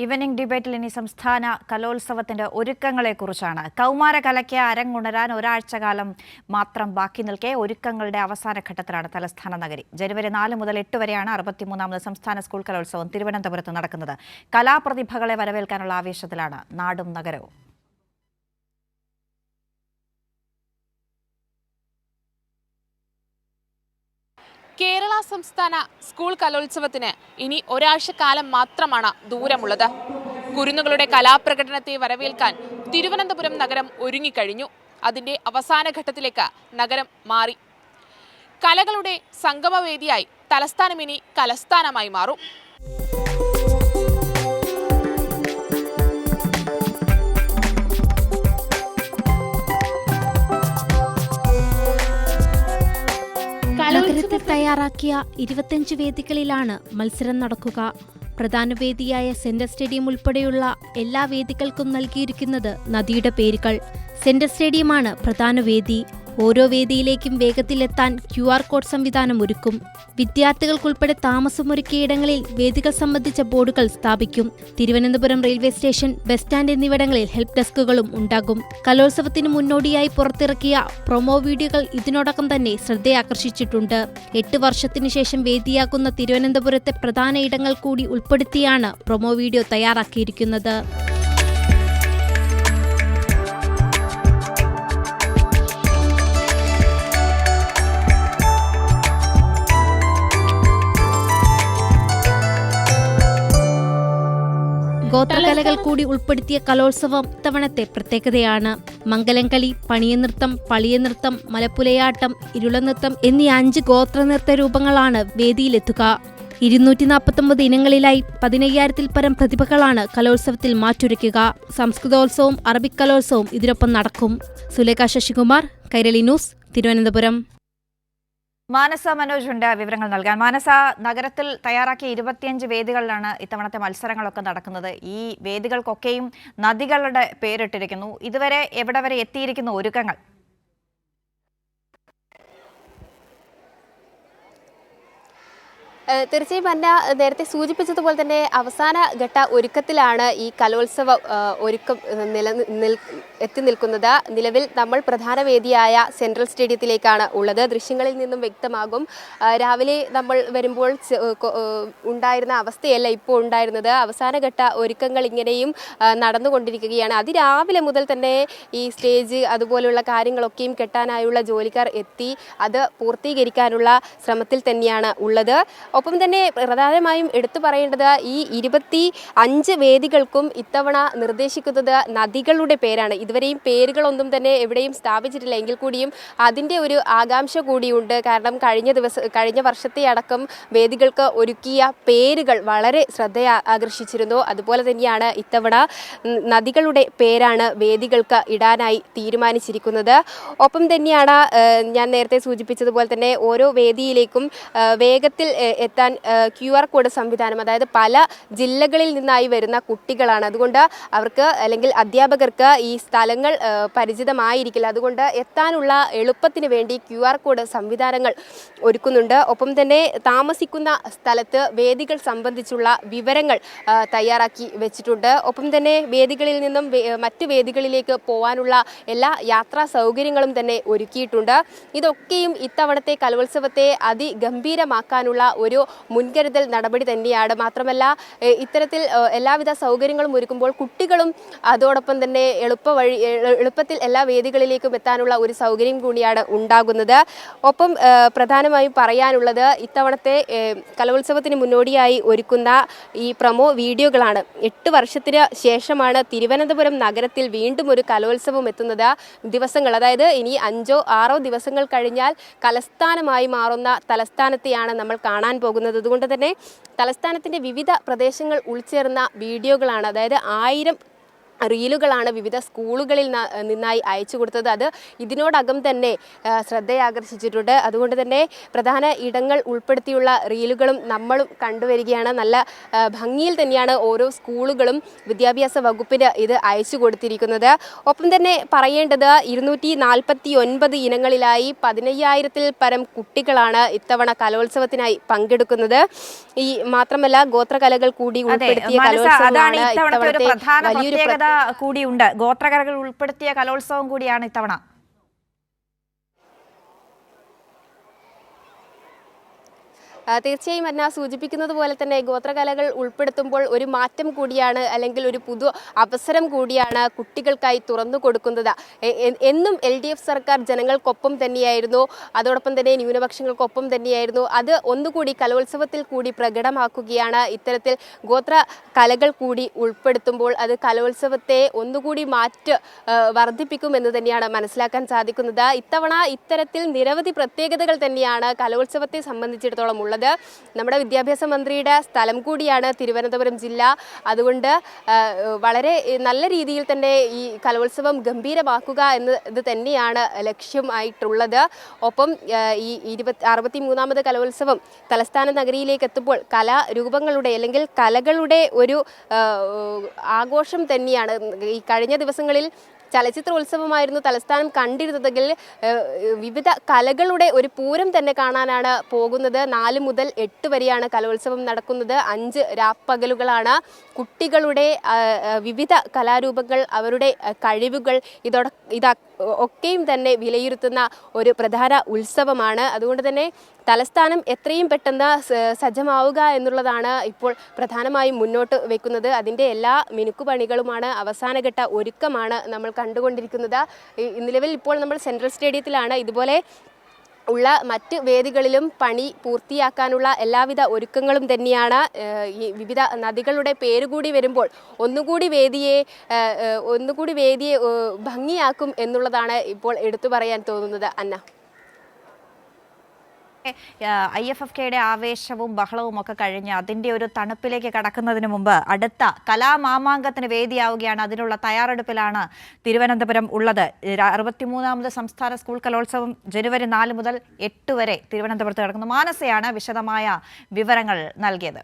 Evening ഡിബേറ്റിൽ ഇനി സംസ്ഥാന കലോത്സവത്തിന്റെ ഒരുക്കങ്ങളെക്കുറിച്ചാണ്. കൗമാര കലയ്ക്ക് അരങ്ങുണരാൻ ഒരാഴ്ചകാലം മാത്രം ബാക്കി നിൽക്കെ ഒരുക്കങ്ങളുടെ അവസാന ഘട്ടത്തിലാണ് തലസ്ഥാന നഗരി. ജനുവരി 4 മുതൽ 8 വരെയാണ് 63ാമത് സംസ്ഥാന സ്കൂൾ കലോത്സവം തിരുവനന്തപുരത്ത് നടക്കുന്നത്. കലാപ്രതിഭകളെ വരവേൽക്കാനുള്ള ആവേശത്തിലാണ് നാടും നഗരവും. കേരള സംസ്ഥാന സ്കൂൾ കലോത്സവത്തിന് ഇനി ഒരാഴ്ചക്കാലം മാത്രമാണ് ദൂരമുള്ളത്. കുരുന്നുകളുടെ കലാപ്രകടനത്തെ വരവേൽക്കാൻ തിരുവനന്തപുരം നഗരം ഒരുങ്ങിക്കഴിഞ്ഞു. അതിന്റെ അവസാന ഘട്ടത്തിലേക്ക് നഗരം മാറി. കലകളുടെ സംഗമവേദിയായി തലസ്ഥാനം ഇനി കലസ്ഥാനമായി മാറും. നഗരത്തിൽ തയ്യാറാക്കിയ 25 വേദികളിലാണ് മത്സരം നടക്കുക. പ്രധാന വേദിയായ സെൻട്രൽ സ്റ്റേഡിയം ഉൾപ്പെടെയുള്ള എല്ലാ വേദികൾക്കും നൽകിയിരിക്കുന്നത് നദിയുടെ പേരുകൾ. സെൻട്രൽ സ്റ്റേഡിയമാണ് പ്രധാന വേദി. ഓരോ വേദിയിലേക്കും വേഗത്തിലെത്താൻ QR കോഡ് സംവിധാനം ഒരുക്കും. വിദ്യാർത്ഥികൾക്കുൾപ്പെടെ താമസമൊരുക്കിയ ഇടങ്ങളിൽ വേദികൾ സംബന്ധിച്ച ബോർഡുകൾ സ്ഥാപിക്കും. Thiruvananthapuram railway station, bus stand എന്നിവിടങ്ങളിൽ ഹെൽപ്പ് ഡെസ്കുകളും ഉണ്ടാകും. കലോത്സവത്തിന് മുന്നോടിയായി പുറത്തിറക്കിയ പ്രൊമോ വീഡിയോകൾ ഇതിനോടകം തന്നെ ശ്രദ്ധയാകർഷിച്ചിട്ടുണ്ട്. 8 വർഷത്തിനു ശേഷം വേദിയാകുന്ന തിരുവനന്തപുരത്തെ പ്രധാന ഇടങ്ങൾ കൂടി ഉൾപ്പെടുത്തിയാണ് പ്രൊമോ വീഡിയോ തയ്യാറാക്കിയിരിക്കുന്നത്. ഗോത്രകലകൾ കൂടി ഉൾപ്പെടുത്തിയ കലോത്സവം ഇത്തവണത്തെ പ്രത്യേകതയാണ്. മംഗലംകളി, പണിയനൃത്തം, പളിയനൃത്തം, മലപ്പുലയാട്ടം, ഇരുളനൃത്തം എന്നീ 5 ഗോത്രനൃത്ത രൂപങ്ങളാണ് വേദിയിലെത്തുക. 249 ഇനങ്ങളിലായി 15,000-ൽ പരം പ്രതിഭകളാണ് കലോത്സവത്തിൽ മാറ്റുരയ്ക്കുക. സംസ്കൃതോത്സവവും അറബിക് കലോത്സവവും ഇതിനൊപ്പം നടക്കും. സുലേഖ ശശികുമാർ, കൈരളി ന്യൂസ്, തിരുവനന്തപുരം. മാനസ മനോജ് ഉണ്ട് വിവരങ്ങൾ നൽകാൻ. മാനസ, നഗരത്തിൽ തയ്യാറാക്കിയ 25 വേദികളിലാണ് ഇത്തവണത്തെ മത്സരങ്ങളൊക്കെ നടക്കുന്നത്. ഈ വേദികൾക്കൊക്കെയും നദികളുടെ പേരിട്ടിരിക്കുന്നു. ഇതുവരെ എവിടെ വരെ എത്തിയിരിക്കുന്നു ഒരുക്കങ്ങൾ? തീർച്ചയായും അന്ന നേരത്തെ സൂചിപ്പിച്ചതുപോലെ തന്നെ അവസാന ഘട്ട ഒരുക്കത്തിലാണ് ഈ കലോത്സവ ഒരുക്കം എത്തി നിൽക്കുന്നത്. നിലവിൽ നമ്മൾ പ്രധാന വേദിയായ സെൻട്രൽ സ്റ്റേഡിയത്തിലേക്കാണ് ഉള്ളത്. ദൃശ്യങ്ങളിൽ നിന്നും വ്യക്തമാകും. രാവിലെ നമ്മൾ വരുമ്പോൾ ഉണ്ടായിരുന്ന അവസ്ഥയല്ല ഇപ്പോൾ ഉണ്ടായിരുന്നത്. അവസാന ഘട്ട ഒരുക്കങ്ങൾ ഇങ്ങനെയും നടന്നുകൊണ്ടിരിക്കുകയാണ്. അതിരാവിലെ മുതൽ തന്നെ ഈ സ്റ്റേജ് അതുപോലുള്ള കാര്യങ്ങളൊക്കെയും കെട്ടാനായുള്ള ജോലിക്കാർ എത്തി അത് പൂർത്തീകരിക്കാനുള്ള ശ്രമത്തിൽ തന്നെയാണ് ഉള്ളത്. ഒപ്പം തന്നെ പ്രധാനമായും എടുത്തു പറയേണ്ടത് ഈ 25 വേദികൾക്കും ഇത്തവണ നിർദ്ദേശിക്കുന്നത് നദികളുടെ പേരാണ്. ഇതുവരെയും പേരുകളൊന്നും തന്നെ എവിടെയും സ്ഥാപിച്ചിട്ടില്ല. എങ്കിൽ കൂടിയും അതിൻ്റെ ഒരു ആകാംക്ഷ കൂടിയുണ്ട്. കാരണം കഴിഞ്ഞ വർഷത്തെ അടക്കം വേദികൾക്ക് ഒരുക്കിയ പേരുകൾ വളരെ ശ്രദ്ധ ആകർഷിച്ചിരുന്നു. അതുപോലെ തന്നെയാണ് ഇത്തവണ നദികളുടെ പേരാണ് വേദികൾക്ക് ഇടാനായി തീരുമാനിച്ചിരിക്കുന്നത്. ഒപ്പം തന്നെയാണ് ഞാൻ നേരത്തെ സൂചിപ്പിച്ചതുപോലെ തന്നെ ഓരോ വേദിയിലേക്കും വേഗത്തിൽ എത്താൻ QR കോഡ് സംവിധാനം, അതായത് പല ജില്ലകളിൽ നിന്നായി വരുന്ന കുട്ടികളാണ്. അതുകൊണ്ട് അവർക്ക് അല്ലെങ്കിൽ അധ്യാപകർക്ക് ഈ സ്ഥലങ്ങൾ പരിചിതമായിരിക്കില്ല. അതുകൊണ്ട് എത്താനുള്ള എളുപ്പത്തിന് വേണ്ടി QR കോഡ് സംവിധാനങ്ങൾ ഒരുക്കുന്നുണ്ട്. ഒപ്പം തന്നെ താമസിക്കുന്ന സ്ഥലത്ത് വേദികൾ സംബന്ധിച്ചുള്ള വിവരങ്ങൾ തയ്യാറാക്കി വെച്ചിട്ടുണ്ട്. ഒപ്പം തന്നെ വേദികളിൽ നിന്നും മറ്റ് വേദികളിലേക്ക് പോകാനുള്ള എല്ലാ യാത്രാ സൗകര്യങ്ങളും തന്നെ ഒരുക്കിയിട്ടുണ്ട്. ഇതൊക്കെയും ഇത്തവണത്തെ കലോത്സവത്തെ അതിഗംഭീരമാക്കാനുള്ള ഒരു മുൻകരുതൽ നടപടി തന്നെയാണ്. മാത്രമല്ല ഇത്തരത്തിൽ എല്ലാവിധ സൗകര്യങ്ങളും ഒരുക്കുമ്പോൾ കുട്ടികളും അതോടൊപ്പം തന്നെ എളുപ്പത്തിൽ എല്ലാ വേദികളിലേക്കും എത്താനുള്ള ഒരു സൗകര്യം കൂടിയാണ് ഉണ്ടാകുന്നത്. ഒപ്പം പ്രധാനമായും പറയാനുള്ളത് ഇത്തവണത്തെ കലോത്സവത്തിന് മുന്നോടിയായി ഒരുക്കുന്ന ഈ പ്രൊമോ വീഡിയോകളാണ്. 8 വർഷത്തിന് ശേഷമാണ് തിരുവനന്തപുരം നഗരത്തിൽ വീണ്ടും ഒരു കലോത്സവം എത്തുന്നത്. ദിവസങ്ങൾ, അതായത് ഇനി 5-6 ദിവസങ്ങൾ കഴിഞ്ഞാൽ കലസ്ഥാനമായി മാറുന്ന തലസ്ഥാനത്തെയാണ് നമ്മൾ കാണാൻ പോകുന്നത്. അതുകൊണ്ട് തന്നെ തലസ്ഥാനത്തിൻ്റെ വിവിധ പ്രദേശങ്ങൾ ഉൾച്ചേർന്ന വീഡിയോകളാണ്. അതായത് 1000 റീലുകളാണ് വിവിധ സ്കൂളുകളിൽ നിന്നായി അയച്ചു കൊടുത്തത്. അത് ഇതിനോടകം തന്നെ ശ്രദ്ധയാകർഷിച്ചിട്ടുണ്ട്. അതുകൊണ്ട് തന്നെ പ്രധാന ഇടങ്ങൾ ഉൾപ്പെടുത്തിയുള്ള റീലുകളും നമ്മളും കണ്ടുവരികയാണ്. നല്ല ഭംഗിയിൽ തന്നെയാണ് ഓരോ സ്കൂളുകളും വിദ്യാഭ്യാസ വകുപ്പിന് ഇത് അയച്ചു കൊടുത്തിരിക്കുന്നത്. ഒപ്പം തന്നെ പറയേണ്ടത് 249 ഇനങ്ങളിലായി 15,000-ൽ പരം കുട്ടികളാണ് ഇത്തവണ കലോത്സവത്തിനായി പങ്കെടുക്കുന്നത്. ഈ മാത്രമല്ല ഗോത്രകലകൾ കൂടി ഉൾപ്പെടുത്തിയ കലോത്സവമാണ് ഇത്തവണത്തെ വലിയൊരു കൂടിയുണ്ട്. ഗോത്രകലകൾ ഉൾപ്പെടുത്തിയ കലോത്സവം കൂടിയാണ് ഇത്തവണ. തീർച്ചയായും അന്ന സൂചിപ്പിക്കുന്നത് പോലെ തന്നെ ഗോത്രകലകൾ ഉൾപ്പെടുത്തുമ്പോൾ ഒരു മാറ്റം കൂടിയാണ്, അല്ലെങ്കിൽ ഒരു പുതു അവസരം കൂടിയാണ് കുട്ടികൾക്കായി തുറന്നു കൊടുക്കുന്നത്. എന്നും LDF സർക്കാർ ജനങ്ങൾക്കൊപ്പം തന്നെയായിരുന്നു, അതോടൊപ്പം തന്നെ ന്യൂനപക്ഷങ്ങൾക്കൊപ്പം തന്നെയായിരുന്നു. അത് ഒന്നുകൂടി കലോത്സവത്തിൽ കൂടി പ്രകടമാക്കുകയാണ്. ഇത്തരത്തിൽ ഗോത്ര കലകൾ കൂടി ഉൾപ്പെടുത്തുമ്പോൾ അത് കലോത്സവത്തെ ഒന്നുകൂടി വർദ്ധിപ്പിക്കുമെന്ന് തന്നെയാണ് മനസ്സിലാക്കാൻ സാധിക്കുന്നത്. ഇത്തവണ ഇത്തരത്തിൽ നിരവധി പ്രത്യേകതകൾ തന്നെയാണ് കലോത്സവത്തെ സംബന്ധിച്ചിടത്തോളം ഉള്ളത്. നമ്മുടെ വിദ്യാഭ്യാസ മന്ത്രിയുടെ സ്ഥലം കൂടിയാണ് തിരുവനന്തപുരം ജില്ല. അതുകൊണ്ട് വളരെ നല്ല രീതിയിൽ തന്നെ ഈ കലോത്സവം ഗംഭീരമാക്കുക എന്നത് തന്നെയാണ് ലക്ഷ്യമായിട്ടുള്ളത്. ഒപ്പം ഈ 63ാമത് കലോത്സവം തലസ്ഥാന നഗരിയിലേക്ക് എത്തുമ്പോൾ കലാരൂപങ്ങളുടെ അല്ലെങ്കിൽ കലകളുടെ ഒരു ആഘോഷം തന്നെയാണ്. ഈ കഴിഞ്ഞ ദിവസങ്ങളിൽ ചലച്ചിത്രോത്സവമായിരുന്നു തലസ്ഥാനം കണ്ടിരുന്നതെങ്കിൽ വിവിധ കലകളുടെ ഒരു പൂരം തന്നെ കാണാനാണ് പോകുന്നത്. 4 മുതൽ 8 വരെയാണ് കലോത്സവം നടക്കുന്നത്. 5 രാപ്പകലുകളാണ്. കുട്ടികളുടെ വിവിധ കലാരൂപങ്ങൾ, അവരുടെ കഴിവുകൾ ഒക്കെയും തന്നെ വിലയിരുത്തുന്ന ഒരു പ്രധാന ഉത്സവമാണ്. അതുകൊണ്ട് തന്നെ തലസ്ഥാനം എത്രയും പെട്ടെന്ന് സജ്ജമാവുക എന്നുള്ളതാണ് ഇപ്പോൾ പ്രധാനമായും മുന്നോട്ട് വെക്കുന്നത്. അതിൻ്റെ എല്ലാ മിനുക്കുപണികളുമാണ്, അവസാനഘട്ട ഒരുക്കമാണ് നമ്മൾ കണ്ടുകൊണ്ടിരിക്കുന്നത്. നിലവിൽ ഇപ്പോൾ നമ്മൾ സെൻട്രൽ സ്റ്റേഡിയത്തിലാണ്. ഇതുപോലെ ഉള്ള മറ്റ് വേദികളിലും പണി പൂർത്തിയാക്കാനുള്ള എല്ലാവിധ ഒരുക്കങ്ങളും തന്നെയാണ്. ഈ വിവിധ നദികളുടെ പേരുകൂടി വരുമ്പോൾ ഒന്നുകൂടി വേദിയെ ഭംഗിയാക്കും എന്നുള്ളതാണ് ഇപ്പോൾ എടുത്തു പറയാൻ തോന്നുന്നത്. അന്ന, IFFKയുടെ ആവേശവും ബഹളവും ഒക്കെ കഴിഞ്ഞ് അതിൻ്റെ ഒരു തണുപ്പിലേക്ക് കടക്കുന്നതിന് മുമ്പ് അടുത്ത കലാമാമാങ്കത്തിന് വേദിയാവുകയാണ്. അതിനുള്ള തയ്യാറെടുപ്പിലാണ് തിരുവനന്തപുരം ഉള്ളത്. 63ാമത് സംസ്ഥാന സ്കൂൾ കലോത്സവം ജനുവരി 4 മുതൽ 8 വരെ തിരുവനന്തപുരത്ത് നടക്കുന്നു. മാനസയാണ് വിശദമായ വിവരങ്ങൾ നൽകിയത്.